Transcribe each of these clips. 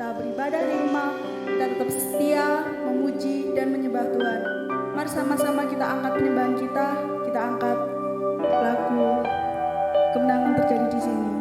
kita beribadah di rumah, kita tetap setia memuji dan menyembah Tuhan. Mari sama-sama kita angkat penyembahan kita angkat lagu kemenangan terjadi di sini.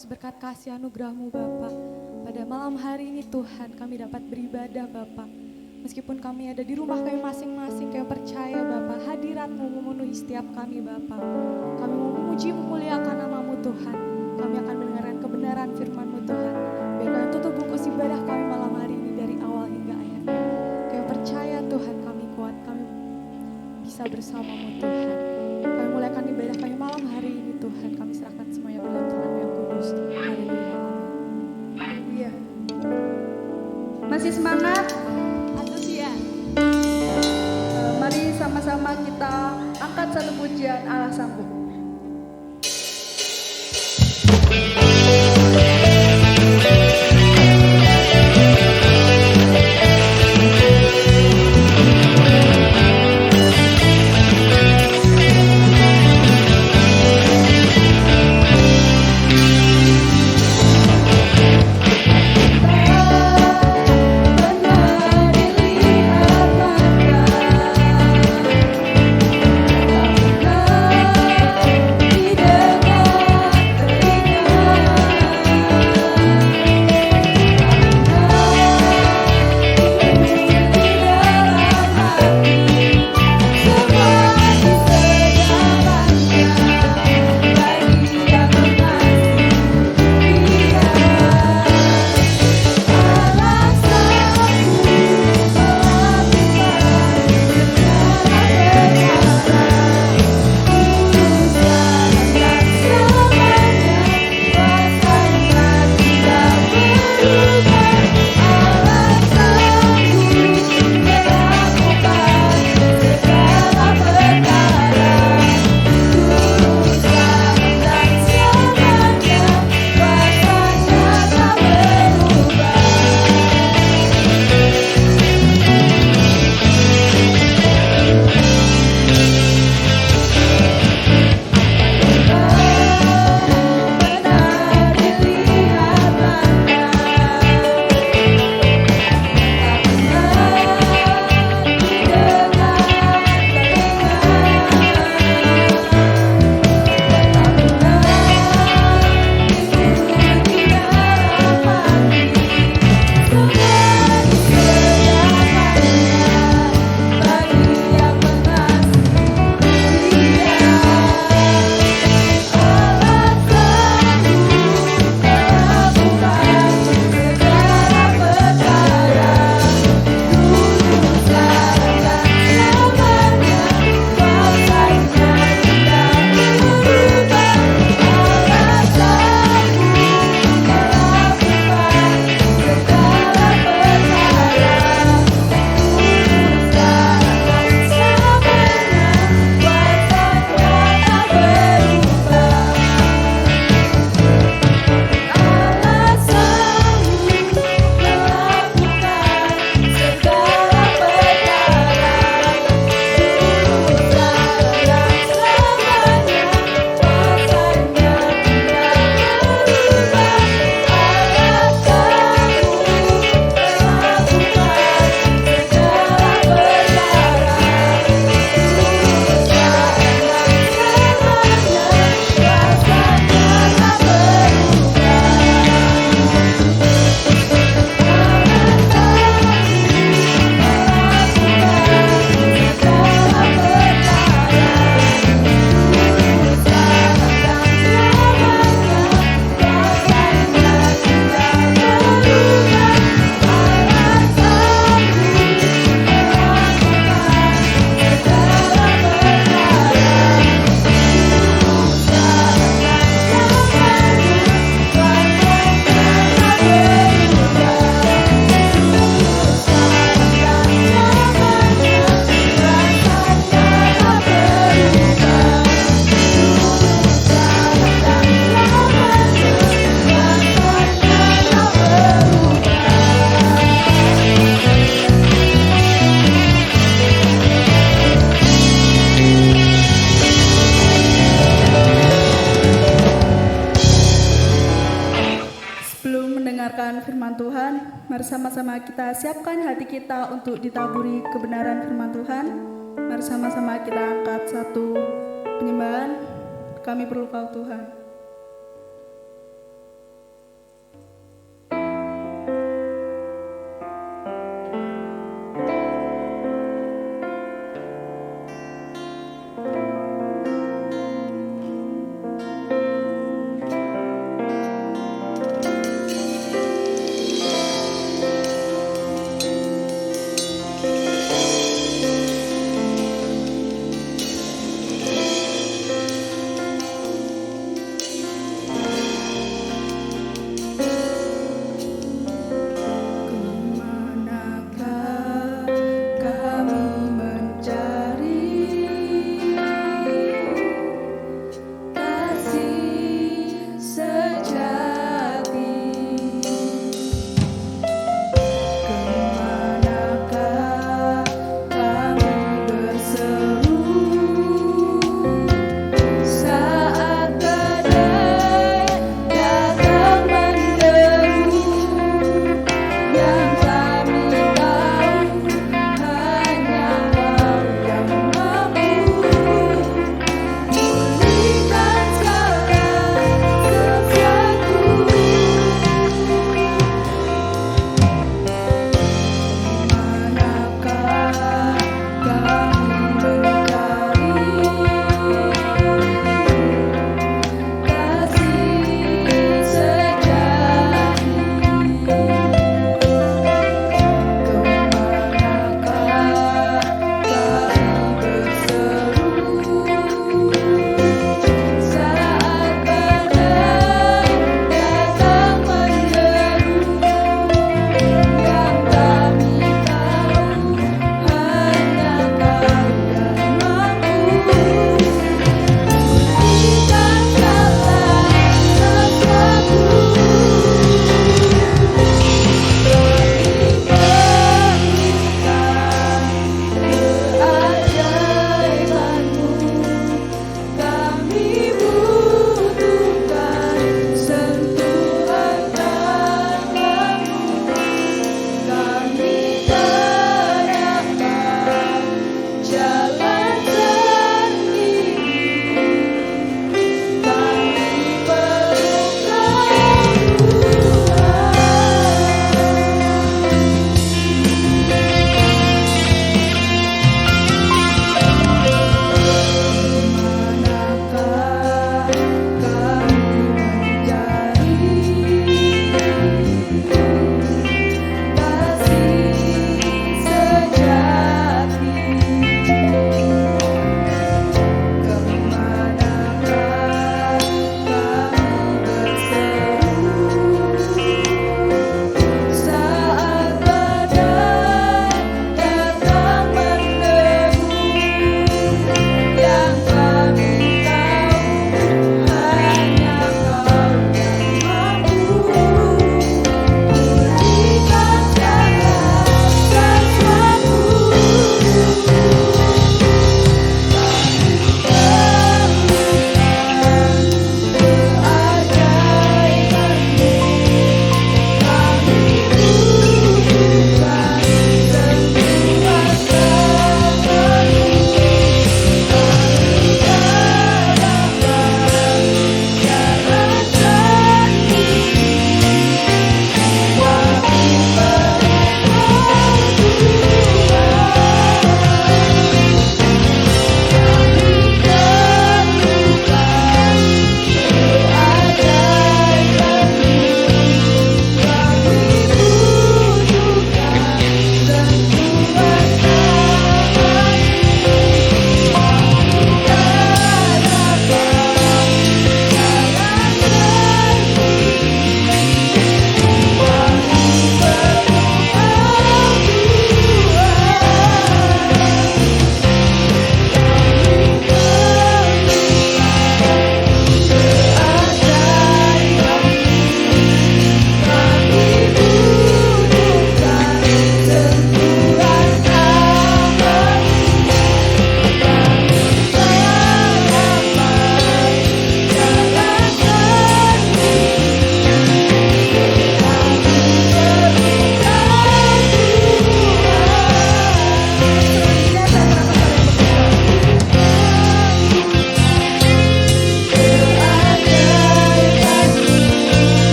atas berkat kasih anugerah-Mu Bapa. Pada malam hari ini Tuhan kami dapat beribadah Bapa. Meskipun kami ada di rumah kami masing-masing, kami percaya Bapa, hadirat-Mu memenuhi setiap kami Bapa. Kami mau memuji memuliakan nama-Mu Tuhan. Kami akan mendengarkan kebenaran firman-Mu Tuhan. Biar kami tutup bungkus ibadah kami malam hari ini dari awal hingga akhir. Kami percaya Tuhan kami kuat, kami bisa bersama-Mu Tuhan. Kami mulaikan ibadah kami malam hari ini Tuhan. Kami serahkan semuanya ke dalam tangan-Mu yang kudus. Haleluya. Haleluya. Masih semangat? Mari sama-sama kita angkat satu pujian Allah sanggup. Mari sama-sama kita siapkan hati kita untuk ditaburi kebenaran firman Tuhan. Mari sama-sama kita angkat satu penyembahan. Kami perlu Kau Tuhan.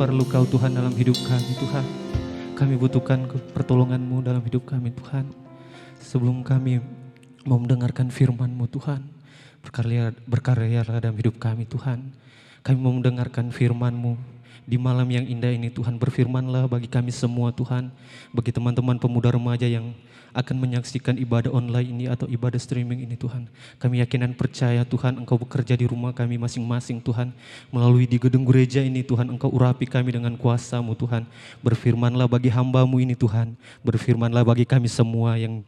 perlu Kau Tuhan dalam hidup kami Tuhan. Kami butuhkan pertolongan-Mu dalam hidup kami Tuhan. Sebelum kami mau mendengarkan firman-Mu Tuhan, berkaryalah dalam hidup kami Tuhan. Kami mau mendengarkan firman-Mu di malam yang indah ini Tuhan. Berfirmanlah bagi kami semua Tuhan, bagi teman-teman pemuda remaja yang akan menyaksikan ibadah online ini atau ibadah streaming ini Tuhan. Kami yakin dan percaya Tuhan Engkau bekerja di rumah kami masing-masing Tuhan. Melalui di gedung gereja ini Tuhan, Engkau urapi kami dengan kuasa-Mu Tuhan. Berfirmanlah bagi hamba-Mu ini Tuhan. Berfirmanlah bagi kami semua yang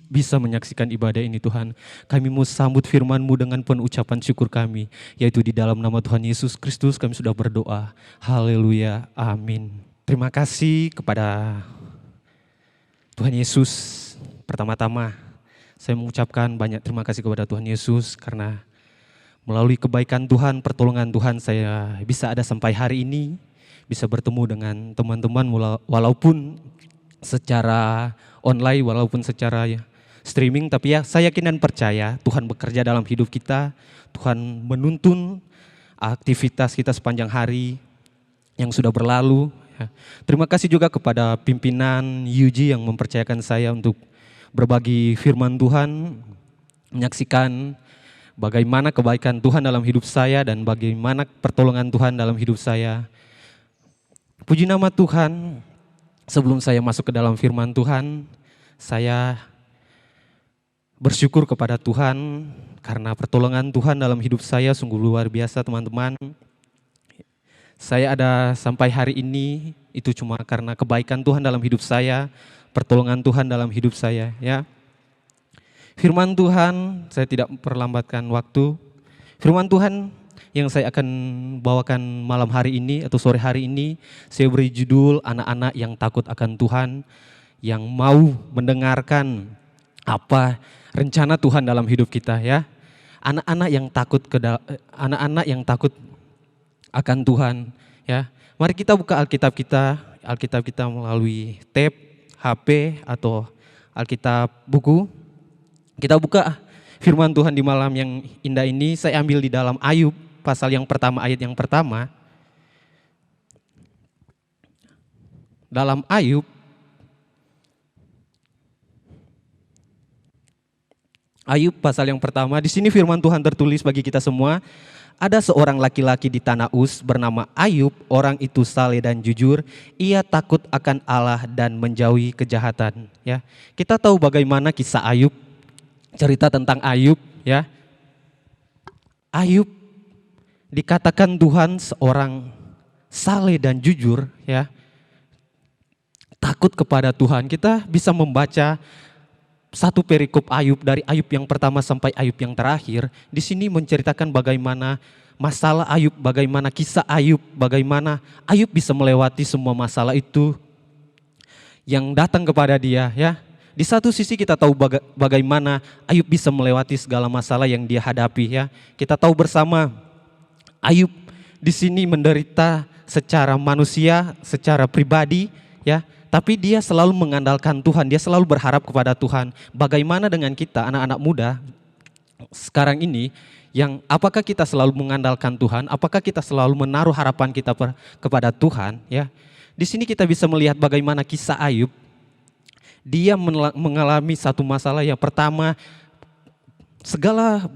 bisa menyaksikan ibadah ini Tuhan. Kami mau sambut firman-Mu dengan penuh ucapan syukur kami, yaitu di dalam nama Tuhan Yesus Kristus kami sudah berdoa. Haleluya, amin. Terima kasih kepada Tuhan Yesus. Pertama-tama saya mengucapkan banyak terima kasih kepada Tuhan Yesus karena melalui kebaikan Tuhan, pertolongan Tuhan saya bisa ada sampai hari ini, bisa bertemu dengan teman-teman walaupun secara online, walaupun secara streaming, tapi ya saya yakin dan percaya Tuhan bekerja dalam hidup kita. Tuhan menuntun aktivitas kita sepanjang hari yang sudah berlalu. Terima kasih juga kepada pimpinan UG yang mempercayakan saya untuk berbagi firman Tuhan, menyaksikan bagaimana kebaikan Tuhan dalam hidup saya dan bagaimana pertolongan Tuhan dalam hidup saya. Puji nama Tuhan. Sebelum saya masuk ke dalam firman Tuhan, saya bersyukur kepada Tuhan karena pertolongan Tuhan dalam hidup saya sungguh luar biasa teman-teman. Saya ada sampai hari ini itu cuma karena kebaikan Tuhan dalam hidup saya, pertolongan Tuhan dalam hidup saya ya. Firman Tuhan, saya tidak memperlambatkan waktu. Firman Tuhan yang saya akan bawakan malam hari ini atau sore hari ini, saya beri judul anak-anak yang takut akan Tuhan, yang mau mendengarkan apa rencana Tuhan dalam hidup kita ya. Anak-anak yang takut akan Tuhan ya. Mari kita buka Alkitab kita melalui tab, HP atau Alkitab buku. Kita buka firman Tuhan di malam yang indah ini. Saya ambil di dalam Ayub pasal yang pertama, ayat yang pertama. Dalam Ayub pasal yang pertama, di sini firman Tuhan tertulis bagi kita semua. Ada seorang laki-laki di tanah Uz bernama Ayub, orang itu saleh dan jujur. Ia takut akan Allah dan menjauhi kejahatan. Ya, kita tahu bagaimana kisah Ayub, cerita tentang Ayub. Ya, Ayub dikatakan Tuhan seorang saleh dan jujur. Ya, takut kepada Tuhan. Kita bisa membaca satu perikop Ayub dari Ayub yang pertama sampai Ayub yang terakhir. Di sini menceritakan bagaimana masalah Ayub, bagaimana kisah Ayub, bagaimana Ayub bisa melewati semua masalah itu yang datang kepada dia ya. Di satu sisi kita tahu bagaimana Ayub bisa melewati segala masalah yang dia hadapi ya. Kita tahu bersama Ayub di sini menderita secara manusia, secara pribadi ya. Tapi dia selalu mengandalkan Tuhan, dia selalu berharap kepada Tuhan. Bagaimana dengan kita anak-anak muda sekarang ini, yang apakah kita selalu mengandalkan Tuhan, apakah kita selalu menaruh harapan kita kepada Tuhan ya. Di sini kita bisa melihat bagaimana kisah Ayub. Dia mengalami satu masalah. Yang pertama, segala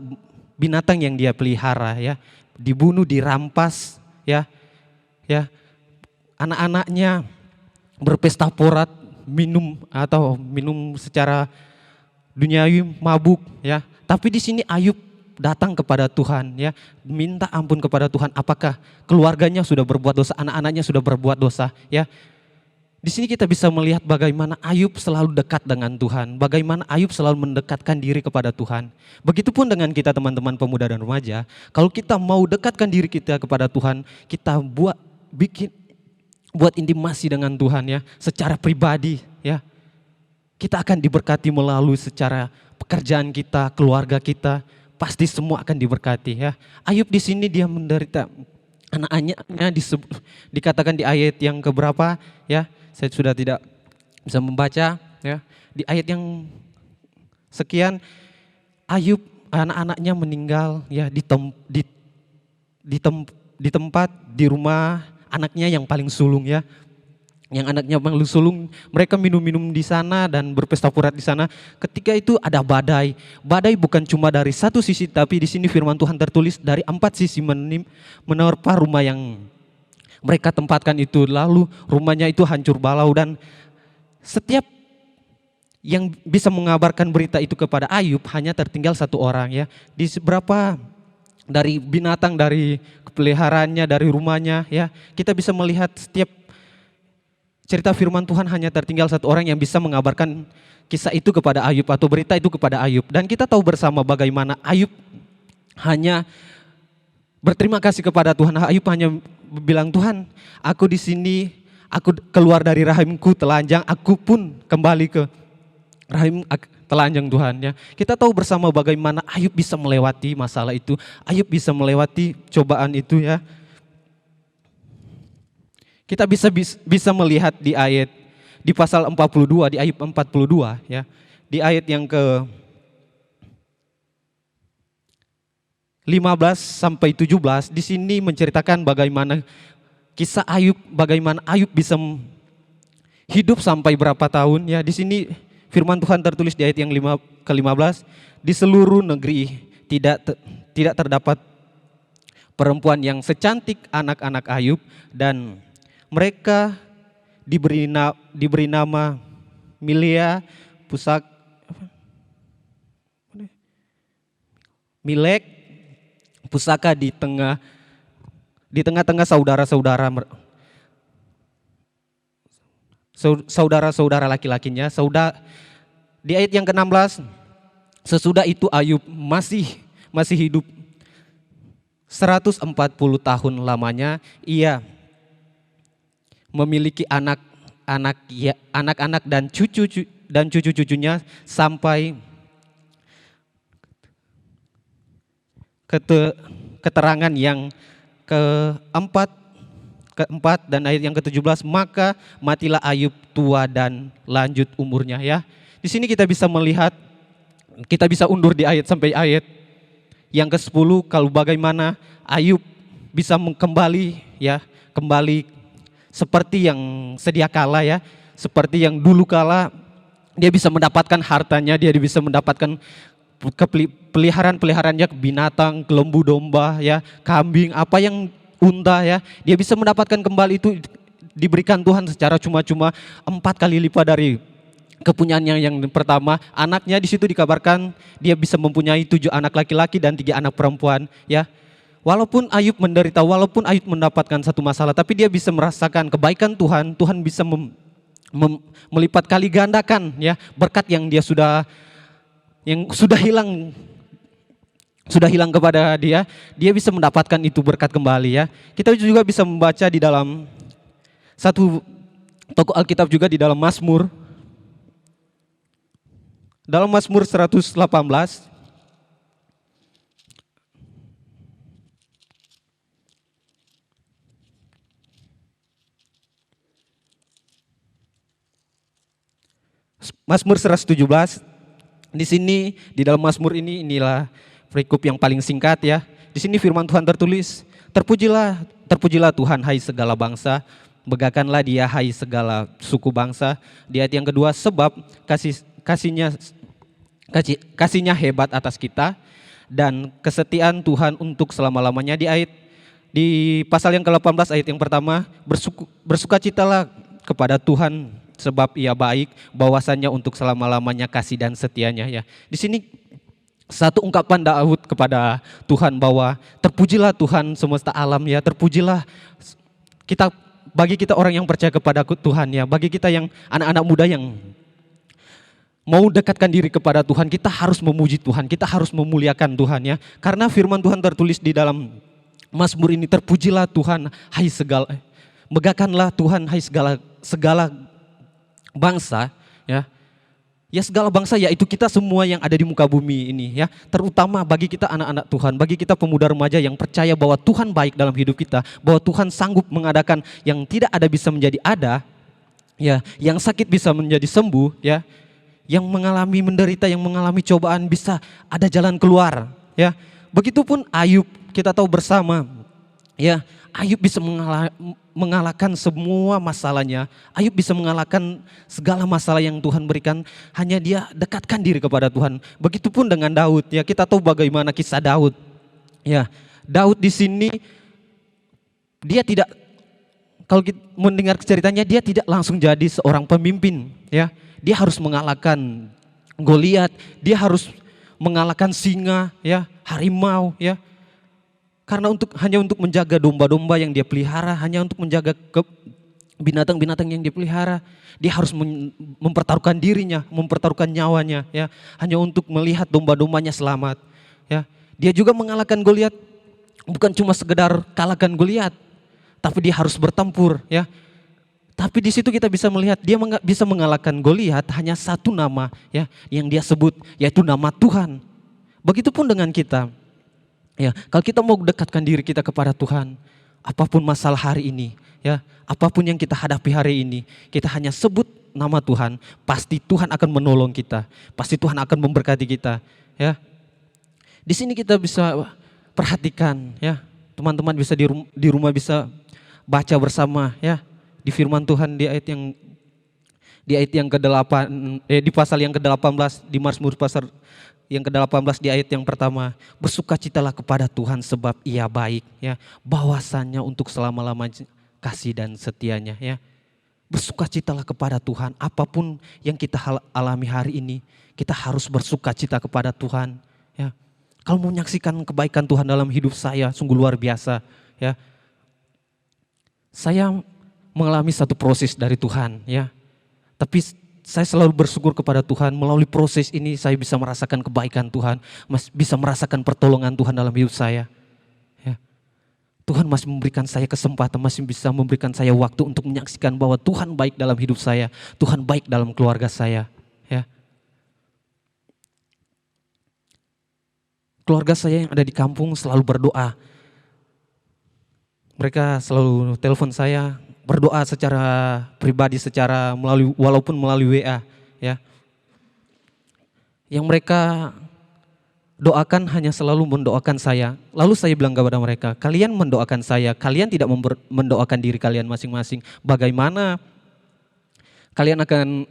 binatang yang dia pelihara ya dibunuh, dirampas ya. Anak-anaknya berpesta porat, minum secara duniawi, mabuk ya. Tapi di sini Ayub datang kepada Tuhan ya, minta ampun kepada Tuhan. Apakah keluarganya sudah berbuat dosa, anak-anaknya sudah berbuat dosa ya. Di sini kita bisa melihat bagaimana Ayub selalu dekat dengan Tuhan, bagaimana Ayub selalu mendekatkan diri kepada Tuhan. Begitupun dengan kita teman-teman pemuda dan remaja, kalau kita mau dekatkan diri kita kepada Tuhan, kita buat intimasi dengan Tuhan ya, secara pribadi ya. Kita akan diberkati melalui secara pekerjaan kita, keluarga kita, pasti semua akan diberkati ya. Ayub di sini dia menderita, anak-anaknya dikatakan di ayat yang keberapa ya, saya sudah tidak bisa membaca ya. Di ayat yang sekian, Ayub anak-anaknya meninggal ya di tempat di rumah anaknya yang paling sulung ya. Yang anaknya paling sulung, mereka minum-minum di sana dan berpesta purat di sana. Ketika itu ada badai. Badai bukan cuma dari satu sisi, tapi di sini firman Tuhan tertulis dari 4 sisi menerpa rumah yang mereka tempatkan itu. Lalu rumahnya itu hancur balau, dan setiap yang bisa mengabarkan berita itu kepada Ayub hanya tertinggal 1 orang ya. Di beberapa dari binatang, dari peliharaannya, dari rumahnya ya, kita bisa melihat setiap cerita firman Tuhan hanya tertinggal 1 orang yang bisa mengabarkan kisah itu kepada Ayub atau berita itu kepada Ayub. Dan kita tahu bersama bagaimana Ayub hanya berterima kasih kepada Tuhan. Ayub hanya bilang, Tuhan, aku di sini, aku keluar dari rahimku telanjang, aku pun kembali ke rahim telanjang Tuhan ya. Kita tahu bersama bagaimana Ayub bisa melewati masalah itu, Ayub bisa melewati cobaan itu ya. Kita bisa melihat di ayat di pasal 42, di Ayub 42 ya. Di ayat yang ke 15 sampai 17 di sini menceritakan bagaimana kisah Ayub, bagaimana Ayub bisa hidup sampai berapa tahun ya. Di sini firman Tuhan tertulis di ayat yang ke-15, di seluruh negeri tidak terdapat perempuan yang secantik anak-anak Ayub, dan mereka diberi nama Milea, Milek, pusaka di tengah-tengah saudara-saudara laki-lakinya. Di ayat yang ke-16, sesudah itu Ayub masih hidup 140 tahun lamanya. Ia memiliki anak-anak dan cucu-cucunya sampai keterangan yang keempat dan ayat yang ke-17, maka matilah Ayub tua dan lanjut umurnya ya. Di sini kita bisa melihat, kita bisa undur di ayat sampai ayat yang ke-10 kalau bagaimana Ayub bisa kembali seperti yang sedia kala ya, seperti yang dulu kala dia bisa mendapatkan hartanya, dia bisa mendapatkan peliharaan-peliharaannya, binatang, lembu, domba ya, kambing, apa yang unta ya, dia bisa mendapatkan kembali itu, diberikan Tuhan secara cuma-cuma 4 kali lipat dari kepunyaannya yang pertama. Anaknya di situ dikabarkan dia bisa mempunyai 7 anak laki-laki dan 3 anak perempuan ya. Walaupun Ayub menderita, walaupun Ayub mendapatkan satu masalah, tapi dia bisa merasakan kebaikan Tuhan. Tuhan bisa melipat kali gandakan ya berkat yang sudah hilang kepada dia. Dia bisa mendapatkan itu berkat kembali ya. Kita juga bisa membaca di dalam satu toko Alkitab juga di dalam Mazmur. Dalam Mazmur 118 Mazmur 117, di sini di dalam Mazmur inilah perikop yang paling singkat ya. Di sini firman Tuhan tertulis, terpujilah Tuhan hai segala bangsa, banggakanlah Dia hai segala suku bangsa. Di ayat yang kedua, sebab kasihnya hebat atas kita dan kesetiaan Tuhan untuk selama-lamanya. Di pasal yang ke-18 ayat yang pertama, bersukacitalah kepada Tuhan sebab Ia baik, bahwasannya untuk selama-lamanya kasih dan setianya ya. Di sini satu ungkapan Daud kepada Tuhan bahwa terpujilah Tuhan semesta alam ya, terpujilah kita, bagi kita orang yang percaya kepada Tuhan ya, bagi kita yang anak-anak muda yang mau dekatkan diri kepada Tuhan, kita harus memuji Tuhan, kita harus memuliakan Tuhan ya. Karena firman Tuhan tertulis di dalam Mazmur ini, terpujilah Tuhan hai megahkanlah Tuhan hai segala bangsa ya. Ya segala bangsa yaitu kita semua yang ada di muka bumi ini ya. Terutama bagi kita anak-anak Tuhan, bagi kita pemuda remaja yang percaya bahwa Tuhan baik dalam hidup kita, bahwa Tuhan sanggup mengadakan yang tidak ada bisa menjadi ada ya, yang sakit bisa menjadi sembuh ya, yang mengalami menderita, yang mengalami cobaan bisa ada jalan keluar ya. Begitupun Ayub, kita tahu bersama Ya, Ayub bisa mengalahkan semua masalahnya. Ayub bisa mengalahkan segala masalah yang Tuhan berikan. Hanya dia dekatkan diri kepada Tuhan. Begitupun dengan Daud. Ya, kita tahu bagaimana kisah Daud. Ya, Daud di sini dia tidak, kalau kita mendengar ceritanya, dia tidak langsung jadi seorang pemimpin. Ya, dia harus mengalahkan Goliat. Dia harus mengalahkan singa, ya, harimau, ya. Karena hanya untuk menjaga domba-domba yang dia pelihara, hanya untuk menjaga binatang-binatang yang dia pelihara, dia harus mempertaruhkan dirinya, mempertaruhkan nyawanya, ya, hanya untuk melihat domba-dombanya selamat, ya. Dia juga mengalahkan Goliat, bukan cuma sekedar kalahkan Goliat, tapi dia harus bertempur, ya. Tapi di situ kita bisa melihat dia bisa mengalahkan Goliat hanya satu nama, ya, yang dia sebut, yaitu nama Tuhan. Begitupun dengan kita. Ya, kalau kita mau dekatkan diri kita kepada Tuhan, apapun masalah hari ini, ya, apapun yang kita hadapi hari ini, kita hanya sebut nama Tuhan, pasti Tuhan akan menolong kita, pasti Tuhan akan memberkati kita, ya. Di sini kita bisa perhatikan, ya, teman-teman bisa di rumah bisa baca bersama, ya, di firman Tuhan di ayat yang ke-8, di pasal yang ke-18 di Mazmur pasal yang ke-18 di ayat yang pertama, bersukacitalah kepada Tuhan sebab Ia baik, ya, bahwasannya untuk selama-lamanya kasih dan setianya, ya. Bersukacitalah kepada Tuhan, apapun yang kita alami hari ini, kita harus bersukacita kepada Tuhan, ya. Kalau mau menyaksikan kebaikan Tuhan dalam hidup saya sungguh luar biasa, ya. Saya mengalami satu proses dari Tuhan, ya. Tapi saya selalu bersyukur kepada Tuhan, melalui proses ini saya bisa merasakan kebaikan Tuhan, bisa merasakan pertolongan Tuhan dalam hidup saya. Ya. Tuhan masih memberikan saya kesempatan, masih bisa memberikan saya waktu untuk menyaksikan bahwa Tuhan baik dalam hidup saya, Tuhan baik dalam keluarga saya. Ya. Keluarga saya yang ada di kampung selalu berdoa. Mereka selalu telepon saya, berdoa secara pribadi, walaupun melalui WA, ya. Yang mereka doakan hanya selalu mendoakan saya. Lalu saya bilang kepada mereka, kalian mendoakan saya, kalian tidak mendoakan diri kalian masing-masing. Bagaimana kalian akan,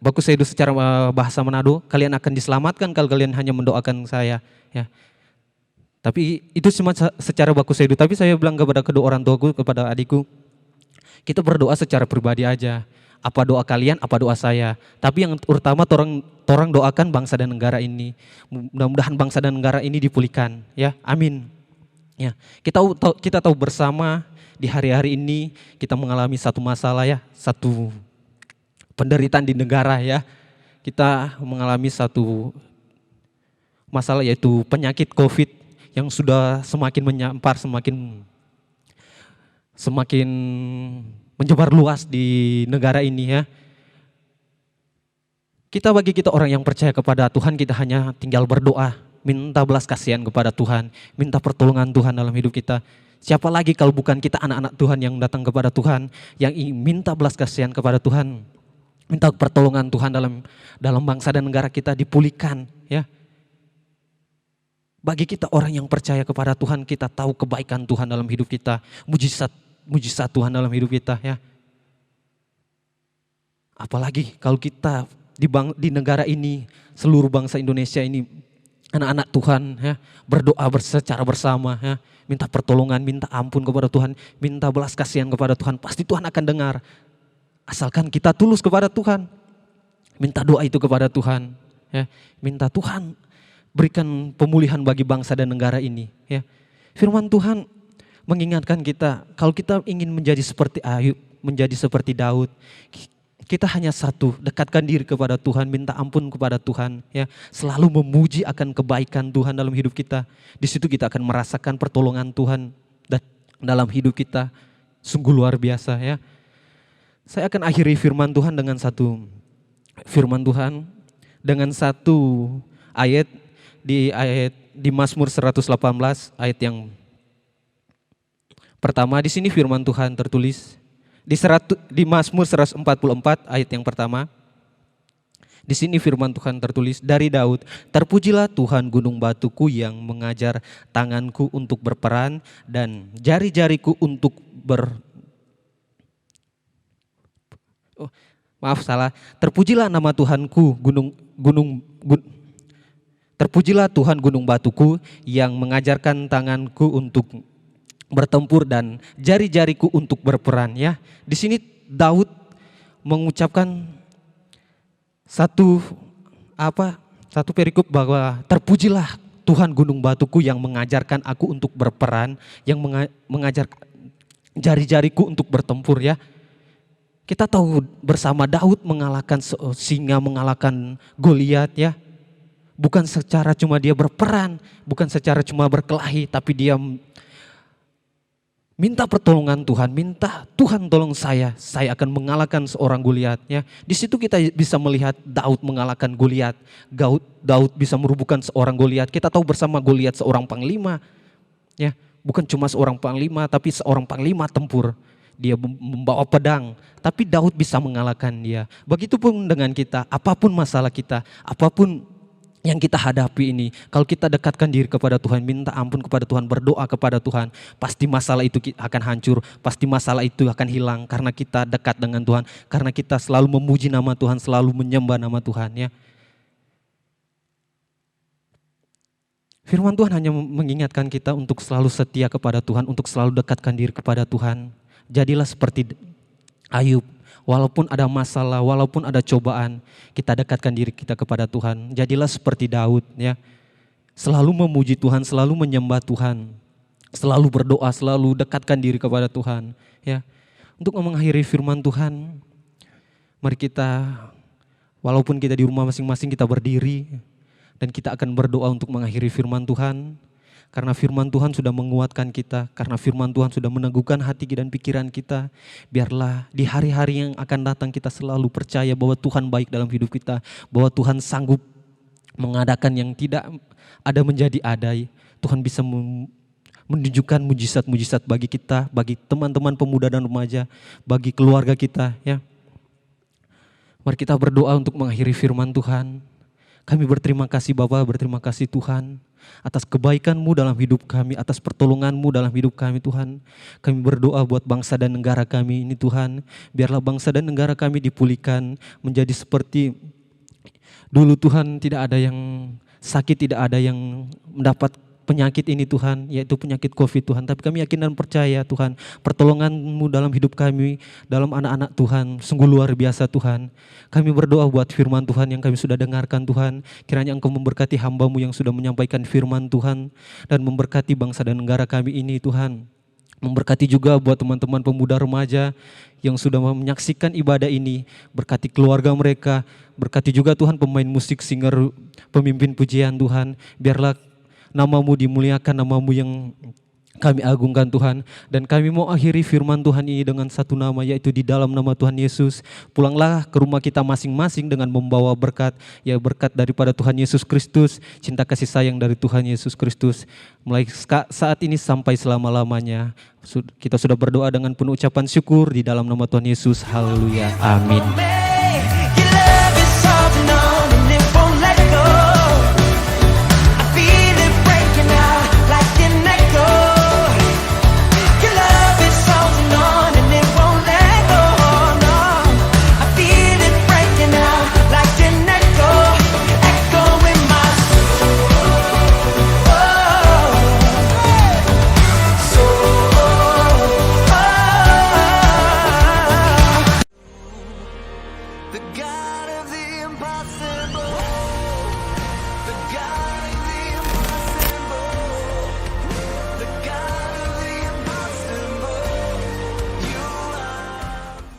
baku saya secara bahasa Manado, kalian akan diselamatkan kalau kalian hanya mendoakan saya, ya. Tapi itu cuma secara baku saya, tapi saya bilang kepada kedua orang tuaku, kepada adikku, kita berdoa secara pribadi aja. Apa doa kalian, apa doa saya. Tapi yang utama torang doakan bangsa dan negara ini. Mudah-mudahan bangsa dan negara ini dipulihkan, ya. Amin. Ya, kita tahu bersama di hari-hari ini kita mengalami satu masalah, ya, satu penderitaan di negara, ya. Kita mengalami satu masalah, yaitu penyakit COVID yang sudah semakin menyampar, semakin menyebar luas di negara ini, ya. Bagi kita orang yang percaya kepada Tuhan, kita hanya tinggal berdoa, minta belas kasihan kepada Tuhan, minta pertolongan Tuhan dalam hidup kita. Siapa lagi kalau bukan kita anak-anak Tuhan yang datang kepada Tuhan, yang minta belas kasihan kepada Tuhan, minta pertolongan Tuhan dalam bangsa dan negara kita dipulihkan, ya. Bagi kita orang yang percaya kepada Tuhan, kita tahu kebaikan Tuhan dalam hidup kita, mujizat Tuhan dalam hidup kita, ya. Apalagi kalau kita di negara ini, seluruh bangsa Indonesia ini, anak-anak Tuhan, ya, berdoa secara bersama, ya, minta pertolongan, minta ampun kepada Tuhan, minta belas kasihan kepada Tuhan, pasti Tuhan akan dengar. Asalkan kita tulus kepada Tuhan, minta doa itu kepada Tuhan, ya, minta Tuhan berikan pemulihan bagi bangsa dan negara ini, ya. Firman Tuhan mengingatkan kita, kalau kita ingin menjadi seperti Ayub, menjadi seperti Daud, kita hanya satu, dekatkan diri kepada Tuhan, minta ampun kepada Tuhan, ya. Selalu memuji akan kebaikan Tuhan dalam hidup kita. Di situ kita akan merasakan pertolongan Tuhan dalam hidup kita. Sungguh luar biasa, ya. Saya akan akhiri firman Tuhan dengan satu ayat di Mazmur 118 ayat yang pertama. Di sini firman Tuhan tertulis di Mazmur 144 ayat yang pertama. Di sini firman Tuhan tertulis dari Daud, terpujilah Tuhan gunung batuku yang mengajar tanganku untuk berperan dan jari-jariku untuk terpujilah nama Tuhanku terpujilah Tuhan gunung batuku yang mengajarkan tanganku untuk bertempur dan jari-jariku untuk berperan, ya. Di sini Daud mengucapkan satu perikop bahwa terpujilah Tuhan gunung batuku yang mengajarkan aku untuk berperan, yang mengajar jari-jariku untuk bertempur, ya. Kita tahu bersama Daud mengalahkan singa, mengalahkan Goliat, ya. Bukan secara cuma dia berperan, bukan secara cuma berkelahi, tapi dia minta pertolongan Tuhan, minta Tuhan tolong saya akan mengalahkan seorang Goliat, ya. Di situ kita bisa melihat Daud mengalahkan Goliat. Daud bisa merubuhkan seorang Goliat. Kita tahu bersama Goliat seorang panglima, ya. Bukan cuma seorang panglima, tapi seorang panglima tempur. Dia membawa pedang, tapi Daud bisa mengalahkan dia. Begitupun dengan kita, apapun masalah kita, apapun yang kita hadapi ini, kalau kita dekatkan diri kepada Tuhan, minta ampun kepada Tuhan, berdoa kepada Tuhan, pasti masalah itu akan hancur, pasti masalah itu akan hilang karena kita dekat dengan Tuhan, karena kita selalu memuji nama Tuhan, selalu menyembah nama Tuhan, ya. Firman Tuhan hanya mengingatkan kita untuk selalu setia kepada Tuhan, untuk selalu dekatkan diri kepada Tuhan. Jadilah seperti Ayub. Walaupun ada masalah, walaupun ada cobaan, kita dekatkan diri kita kepada Tuhan. Jadilah seperti Daud, ya. Selalu memuji Tuhan, selalu menyembah Tuhan. Selalu berdoa, selalu dekatkan diri kepada Tuhan, ya. Untuk mengakhiri firman Tuhan, mari kita, walaupun kita di rumah masing-masing, kita berdiri dan kita akan berdoa untuk mengakhiri firman Tuhan. Karena firman Tuhan sudah menguatkan kita, karena firman Tuhan sudah meneguhkan hati dan pikiran kita. Biarlah di hari-hari yang akan datang kita selalu percaya bahwa Tuhan baik dalam hidup kita, bahwa Tuhan sanggup mengadakan yang tidak ada menjadi ada. Tuhan bisa menunjukkan mujizat-mujizat bagi kita, bagi teman-teman pemuda dan remaja, bagi keluarga kita, ya. Mari kita berdoa untuk mengakhiri firman Tuhan. Kami berterima kasih Bapa, berterima kasih Tuhan atas kebaikan-Mu dalam hidup kami, atas pertolongan-Mu dalam hidup kami Tuhan. Kami berdoa buat bangsa dan negara kami ini Tuhan. Biarlah bangsa dan negara kami dipulihkan menjadi seperti dulu Tuhan, tidak ada yang sakit, tidak ada yang mendapat penyakit ini Tuhan, yaitu penyakit COVID Tuhan. Tapi kami yakin dan percaya Tuhan, pertolongan-Mu dalam hidup kami, dalam anak-anak Tuhan, sungguh luar biasa Tuhan. Kami berdoa buat firman Tuhan yang kami sudah dengarkan Tuhan. Kiranya Engkau memberkati hamba-Mu yang sudah menyampaikan firman Tuhan, dan memberkati bangsa dan negara kami ini Tuhan. Memberkati juga buat teman-teman pemuda remaja yang sudah menyaksikan ibadah ini. Berkati keluarga mereka, berkati juga Tuhan pemain musik, singer, pemimpin pujian Tuhan. Biarlah Nama-Mu dimuliakan, Nama-Mu yang kami agungkan Tuhan. Dan kami mau akhiri firman Tuhan ini dengan satu nama, yaitu di dalam nama Tuhan Yesus. Pulanglah ke rumah kita masing-masing dengan membawa berkat, ya berkat daripada Tuhan Yesus Kristus, cinta kasih sayang dari Tuhan Yesus Kristus. Mulai saat ini sampai selama-lamanya. Kita sudah berdoa dengan penuh ucapan syukur di dalam nama Tuhan Yesus. Haleluya. Amin. The God of the impossible.